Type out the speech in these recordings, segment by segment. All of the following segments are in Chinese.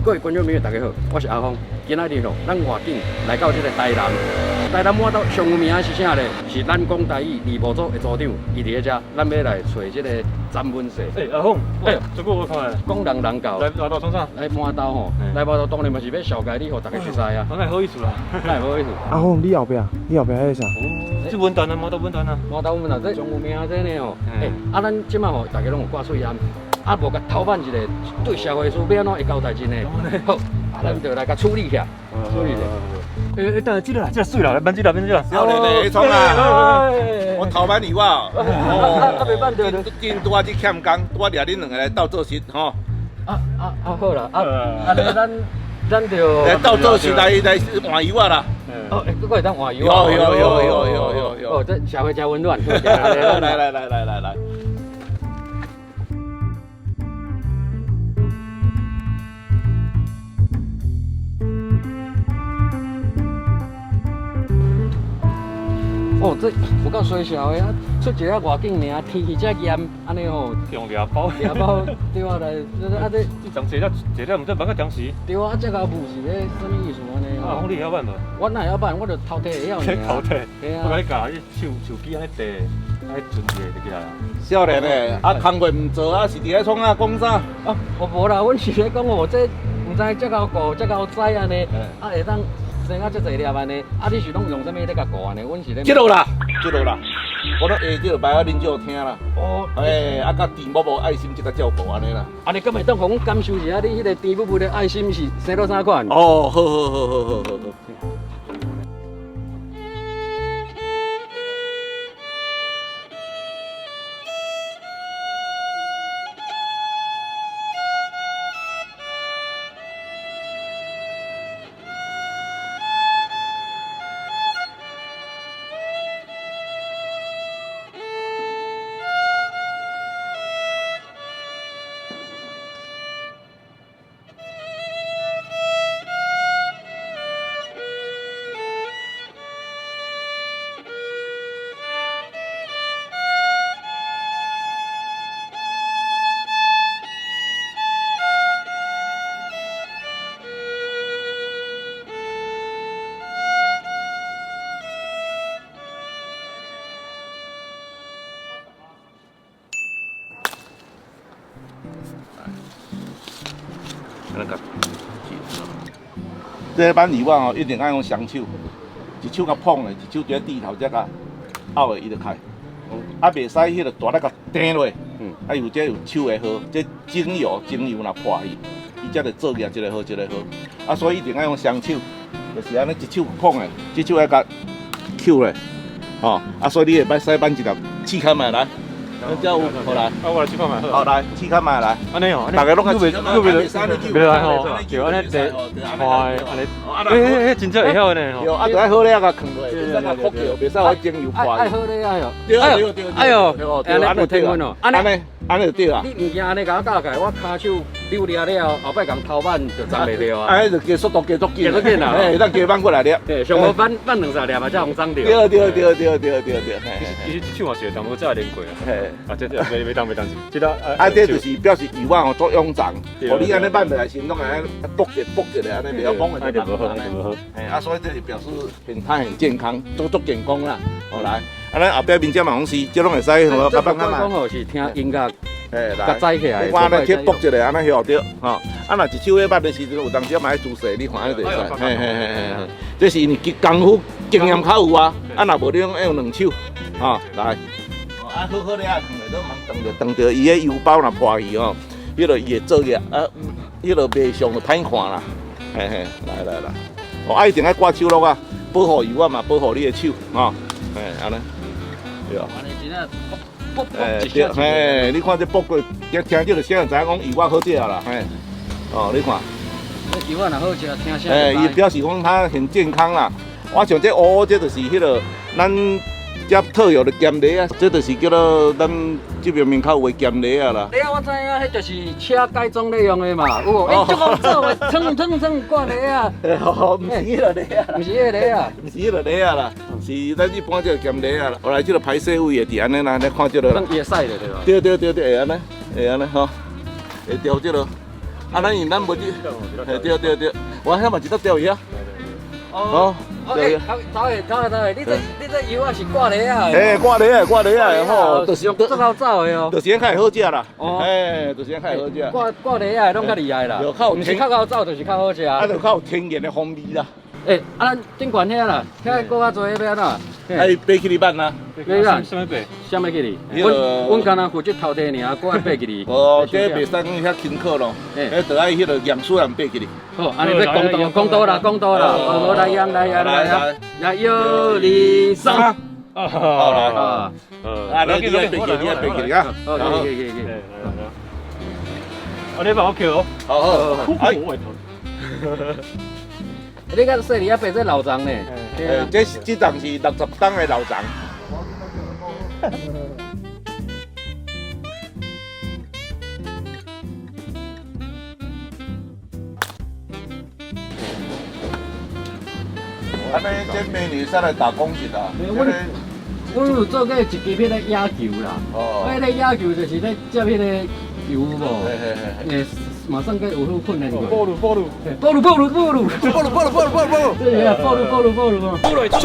各位观众朋友，大家好，我是阿峰。今仔日吼，咱外景来到这个台南。台南满岛上有名的是啥呢？是咱讲台语二部组的组长，伊伫咧遮，咱要来找这个詹文社。阿峰，这个我看下。讲人教。来到创啥？来满岛吼，来满岛当然嘛是要小介你，互大家熟悉啊。那好意思啦，那好意思。阿峰，你后壁迄个啥？这文旦啊，满岛文旦啊。满岛文旦这上有名这呢吼。咱即摆吼，大家拢有挂水烟。无甲偷办一个对社会事要安怎会交代真呢？好，咱就来甲处理下，处理下。等下这个啦，这个水啦，来办这啦，办这啦。少年的创啊！我头版有啊，袂办着。今拄仔去欠工，拄仔掠恁两个来斗做事吼。好啦，安尼咱就来斗做事来换油啊啦。这个会当换油啊。有。哦，这社会真温暖。来。哦，这有够衰小的啊！出一个外景尔，天气遮炎，安尼吼，用抓包对啊来，这张坐了，唔知办个当时。对啊，这个舞是咧什么意思安尼？啊，你晓办无？我哪晓办？我就偷摕会晓尔。偷摕。我甲你教，手机安尼地，安尼存一个就起来啦。少年的，工课唔做啊，是伫咧创啊讲啥？无啦，阮是咧讲哦，这唔知遮够顾，遮够知安尼，会当。生啊，遮侪粒安尼，你是拢用啥物咧甲顾安尼？阮是咧。记录啦，我都下这个摆啊，恁就听啦。甲甜母母爱心这个照顾安尼啦。安尼，敢会当互阮感受一下，你迄个甜母母的爱心是生到啥款？好。这版油啊一定要用双手，一手甲捧的，一手伫地头才甲拗的伊就开。袂使迄个大力甲顶落，有这有手会好，这精油若破去，伊才会做业一个好。所以一定要用双手，就是安尼一手捧的，一手要甲扣咧，所以你会使扳一粒试看卖来。这有好来，我来试看卖。好来，试看卖来。安尼哦，大家拢袂来吼，就安尼地坏安尼，真正会晓呢吼。就爱好咧甲藏落，袂使甲复掉，袂使互精油破。爱好咧哎哟，对，哎哟，安尼有听闻哦，安尼就对啦。你物件安尼甲我教起，我骹手溜了了，后摆共偷板就站袂着啊。安尼就加速度加足紧啦，咱加翻过来了。上无翻2-3粒嘛，才互装着。对。其实手嘛是淡薄早练过啊。这袂当是，这这就是表示油啊做勇壮，你安尼扳落来先拢安尼卜一下，安尼袂晓绑的就无好。所以这是表示很健康，足健康啦。好来，咱后壁面这嘛拢是，这拢会使和爸爸妈妈。讲哦是听音乐，甲载起来。我安尼去卜一下，安尼晓着吼。若一手咧捌的时阵，有当时嘛爱姿势，你看安尼就会使。这是因为功夫经验较有啊。若无你用两手，来。好咧啊，放下都忙动着伊个油包若破去吼，迄落伊会做业迄落卖相就歹看啦。来，一定爱挂手落啊，保护油啊嘛，保护你的手安尼，对啊。安尼真啊，对，你看这卜过，听这个声，知影讲油啊好食啦，你看。这油啊若好食，听声。伊表示讲它很健康啦。我像这乌，这就是迄落咱。这特有的咸梨啊，这就是叫做咱这边面口话咸梨啊啦。梨啊，我知影，迄就是车改装咧用的嘛。有足好做的，蹭挂梨啊。唔是迄个梨啊，唔是迄个梨啊，唔是迄个梨啊啦，是咱一般这个咸梨啊啦。后来这个排泄物也伫安尼啦，你看这个啦。会使的对吧？对，会安尼吼，会调这个啊，咱无去，对对对，我遐嘛一只钓鱼啊。哦，钓鱼。走诶，你这油啊是挂咧啊？嘿，挂咧啊，吼，就是足好走诶哦。就是安较会好食啦。哦，嘿，就是安较会好食。挂咧啊，拢较厉害啦。唔是较好走，就是较好食。啊，就较有天然的风味啦。诶，啊，咱顶悬遐啦，遐搁较济要安怎？哎，爬起哩慢啊。爬啦，什么背？啥物去哩？阮敢若负责头地尔，搁爱爬去哩。哦，这袂使讲遐轻巧咯，迄得爱迄个严肃人爬去哩。好，安尼要讲多啦，好来样，1、2、3。好啦，啊，你爬去哩啊。好，可以。你帮我扣哦。好，哎。你个细里啊爬这老庄呢？这站是60档的老庄。安尼这美女上来打工去啦。阮有做过一支迄个野球啦。哦。迄个野球就是咧接迄个球无？嘿。马上该有路困难过。暴露。对呀，暴露。出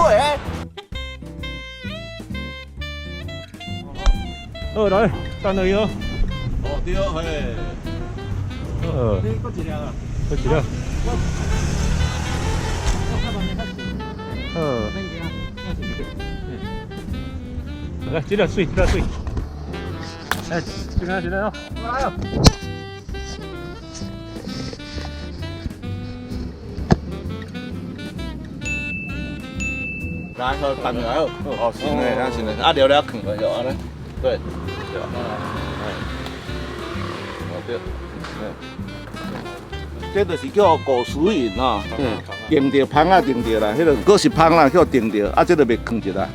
来，嘿！来，等你哦。哦，对，嘿。你搁一辆啊？搁一辆。来，这条水。哎，进来哦！我来哦。来，好，等下哦。哦，行嘞，啊，聊看个哟，安尼。对。对。这就是叫古树银啊。定着芳啊，定着啦，迄个果实芳啦，叫定着，啊，这就袂囥一啦。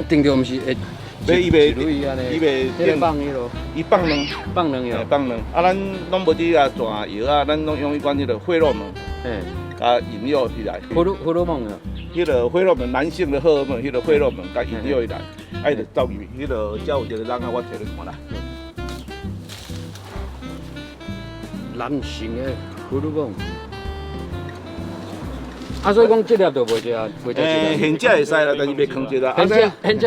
定着毋是会。伊袂放迄落，伊放卵，放卵。啊，咱拢无滴啊蛇药啊，咱拢用一款迄个费洛蒙，甲引诱起来。费洛蒙啊，迄个费洛蒙，男性的荷尔蒙，迄个费洛蒙甲引诱起来，啊，就走入迄个才有一个人啊，我摕你看啦。男性的费洛蒙。啊，所以讲这粒就袂食，现食会使啦，但是袂囥一啦。现食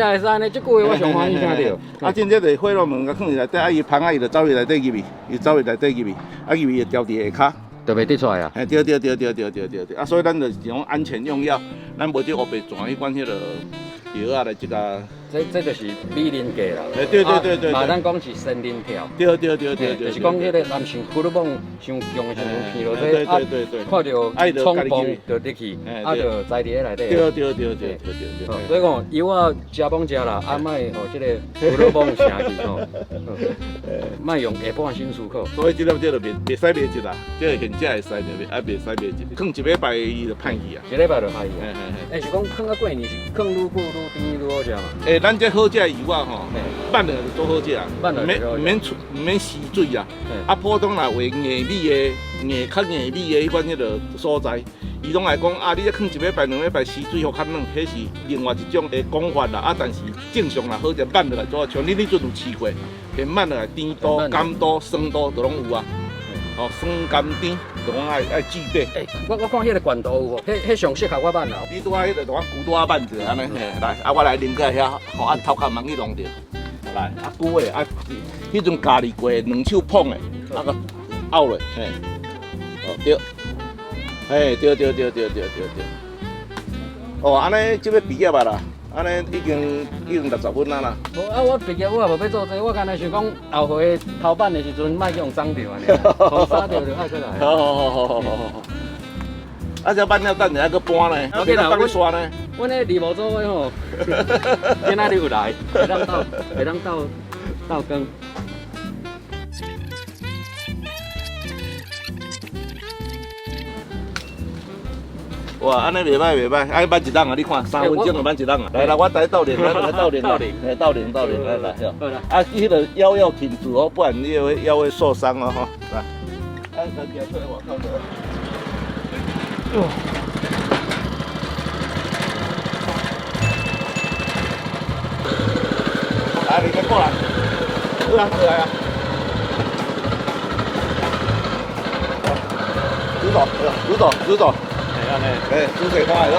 会使呢，这句话我上欢喜听到。啊，真正就费洛蒙甲囥入内底，啊，伊芳啊，伊就走入内底入去，伊走入内底入去，啊，入去就掉伫下骹，就袂得出来啊。对，啊，所以咱就是这种安全用药，咱无即黑白转迄款迄个药啊来即个。这就是美人计啦。对。嘛，咱讲是仙人跳。对。就是讲迄个男性荷尔蒙伤强伤偏落去，对。看到冲锋就入去，啊就栽伫迄内底。对。所以讲油啊食饭食啦，啊莫吼即个荷尔蒙成去吼，莫用下半身思考。所以这粒就袂使卖一啦，这现食会使的，啊袂使卖一，囥一礼拜伊就歹去啊。一礼拜就歹去啊。是讲囥到过年是囥愈久愈甜愈好食嘛。咱这好食的油啊吼，慢了就做好食啊，唔免吸水啊。啊，普通来为硬米的、较硬米的迄款迄个所在，伊拢来讲啊，你这囥一礼拜、2礼拜吸水互较软，迄是另外一种的讲法啦。啊，但是正常啦，好食慢落来做，像你阵有试过，变慢落来甜度、甘度、酸度都拢有啊。哦，酸甘甜，就讲爱具备。我看迄个罐头有无？迄上适合我慢啦。你拄啊迄个就讲牛肚啊慢者安尼，来，啊我来啉个遐，互按头壳慢去弄着。来，啊久诶，啊，迄阵咖喱过，2手捧诶，啊个拗落，嘿，哦对，嘿对。哦，安尼即要毕业啊啦。安尼已经60分啊啦。无啊，我毕业我也无要做这，我干那想讲后回头版的时阵，莫去用脏掉安尼，好杀掉就爱过来。好。啊，这板了等下搁搬呢，我给他帮你刷呢。阮那二无做伙吼，今仔日有来，会当到更。哇，安尼袂歹，爱慢一档啊！你看3分钟就慢一档啊！来，我带倒连，来倒连，来，啊，迄个腰要挺住哦，不然你腰会受伤哦哈。来，哎，咱家出来外口的。来，你先过来，过来啊！主走，哎，安尼。哎，主水开了。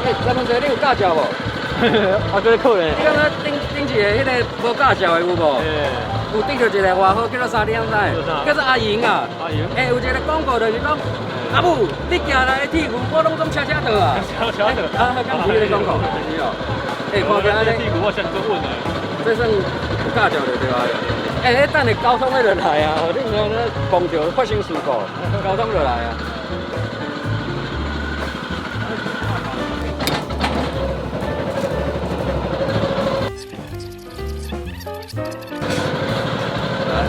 哎，咱们这你有驾照无？啊，这个可能。你敢若顶一个迄个无驾照的有无？有顶着一个外号叫做啥你知？叫做阿莹啊。阿莹。哎，有一个广告就是讲，阿母，你行来的铁牛，我拢总车车倒啊。车倒。啊，敢是迄个广告？是哦。哎，看起来咧，屁股我先做稳的。这算有驾照就对啊。哎，等下交通迄就来啊，你看咧碰着发生事故，交通就来啊。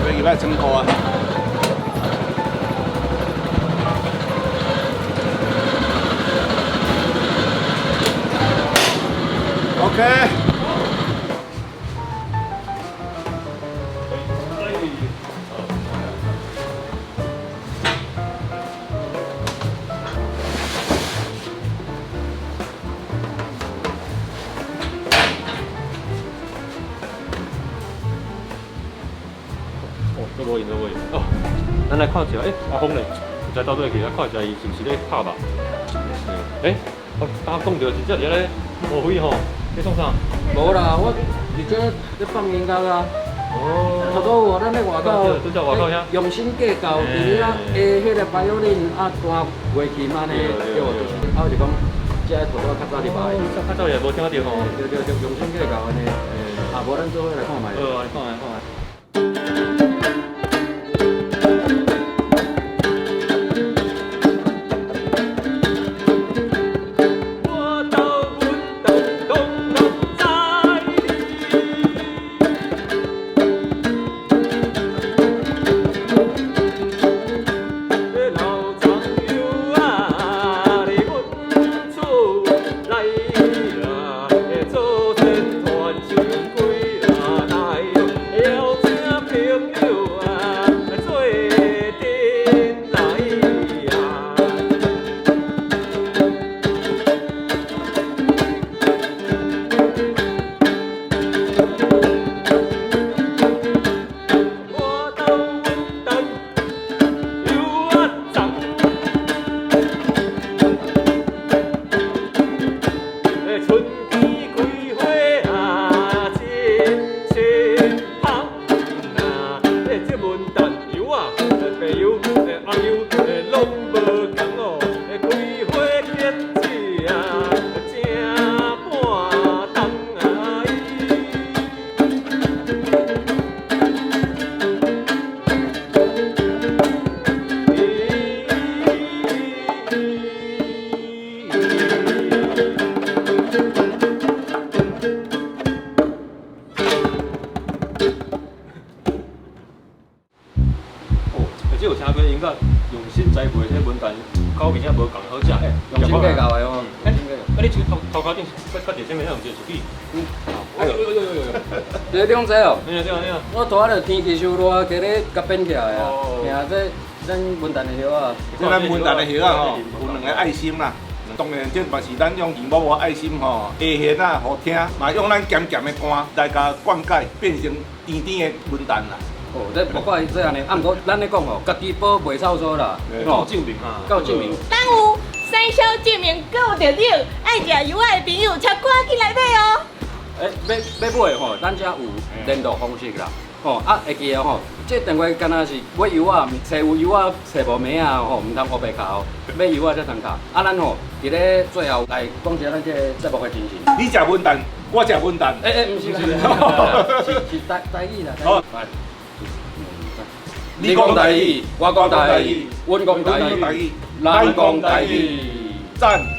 飞机来乘客啊。OK。都无赢哦，咱来看一下，阿峰咧，唔知到底去，来看一下伊是毋是咧拍吧？刚讲到真正伫咧误会吼，你创啥？无啦，我而且咧放音乐啊。头拄有咱咧外口，用心计较，伫遐下迄个巴友林啊弹乐器嘛呢，对无？啊就讲，即个头拄较早入来，较早也无听到吼。对，用心计较安尼。啊，无咱做伙来看卖。来看。有听过因甲用心栽培迄文旦，口味才无共好食。用心计较的哦。你头壳顶捌第什么样子手机？这两只哦。对啊。我拄仔就天气伤热，加咧甲变起来啊。吓，这咱文旦的叶啊。这咱文旦的叶啊吼，有两个爱心啦。当然，这嘛是咱用义母的爱心吼，下弦啊好听，嘛用咱咸咸的肝来甲灌溉，变成甜甜的文旦啦。哦，这不怪这样呢，啊，毋过咱咧讲吼，家己保袂臭臊啦，够证明啊，够证明。当有三消证明够着了，爱食油的朋友，请赶紧来买哦。要买吼，咱遮有联络方式啦。吼啊，会记哦吼，这电话敢若是买油啊，找有油啊，找无名啊吼，毋通乌白卡哦，买油啊才通卡。啊，咱吼伫咧最后来讲一下咱这节目的精神。你食文旦，我食文旦。毋是，是台语啦。好。你讲台语，我讲台语，阮讲台语，咱讲台语，赞。